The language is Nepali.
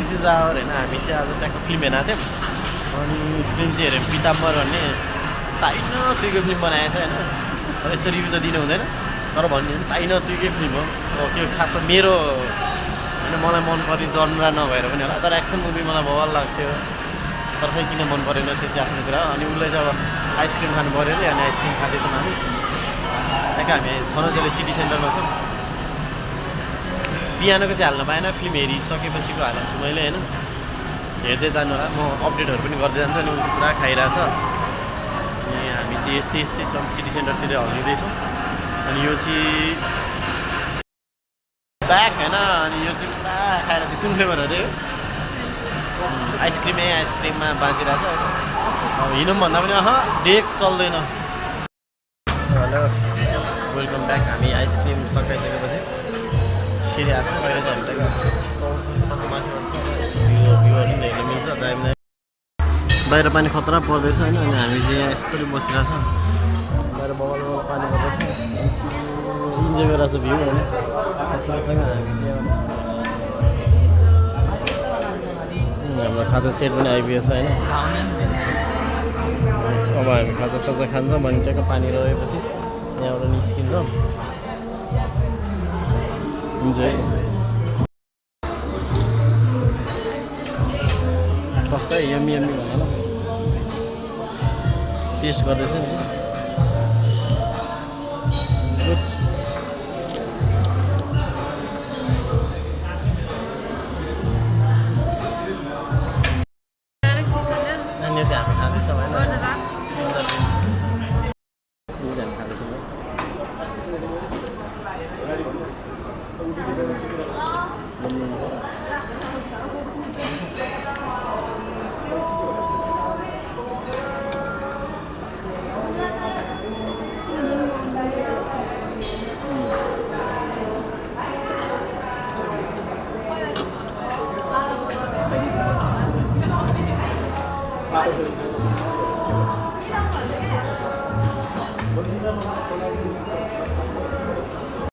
दिस इज आवर होइन हामी चाहिँ आज ट्याक्क फिल्म हेर्न थियौँ अनि फिल्म चाहिँ हेऱ्यौँ पिताम्बर भन्ने ताइन तुइको फिल्म बनाएछ होइन अब यस्तो रिभ्यू त दिनु हुँदैन तर भन्यो भने ताइन तुइकै फिल्म हो अब त्यो खासमा मेरो होइन मलाई मनपर्ने जनरा नभएर पनि होला तर एक्सन मुभी मलाई बवाल लाग्थ्यो तर खै किन मन परेन त्यो चाहिँ आफ्नो कुरा अनि उसले चाहिँ अब आइसक्रिम खानु पऱ्यो अरे अनि आइसक्रिम खाँदैछौँ हामी त्यहाँको हामी छनौजले सिटी सेन्टरमा छौँ बिहानको चाहिँ हाल्न पाएन फिल्म हेरिसकेपछिको हालेको छु मैले होइन हेर्दै जानु होला म अपडेटहरू पनि गर्दै जान्छु अनि उसको पुरा खाइरहेछ अनि हामी चाहिँ यस्तै छौँ सिटी सेन्टरतिर हल्लिँदैछौँ अनि यो चाहिँ ब्याक होइन अनि यो चाहिँ पुरा खाएर चाहिँ कुन फ्लेभर अरे आइसक्रिममा बाँचिरहेछ अब हिँडौँ भन्दा पनि डेक चल्दैन हेलो वेलकम ब्याक हामी आइसक्रिम सकाइसकेपछि फेरि आएको छ बाहिर चाहिँ भ्यूहरू पनि हेर्न मिल्छ दामी बाहिर पानी खतरा पर्दैछ होइन अनि हामी चाहिँ यहाँ यस्तरी बसिरहेछ बाहिर बगल पानी पर्दैछ इन्जोय गरिरहेको छ भ्यू होइन खतरासँग हामी चाहिँ हाम्रो खाजा सेट पनि आइपुगेछ होइन अब हामी खाजा साजा खान्छौँ भने ट्याक्क पानी रहेपछि यहाँबाट निस्किन्छौँ इन्जोय कस्तो यम्मी भन्नु टेस्ट गर्दैछ नि अनि चाहिँ हामी खाँदैछौँ होइन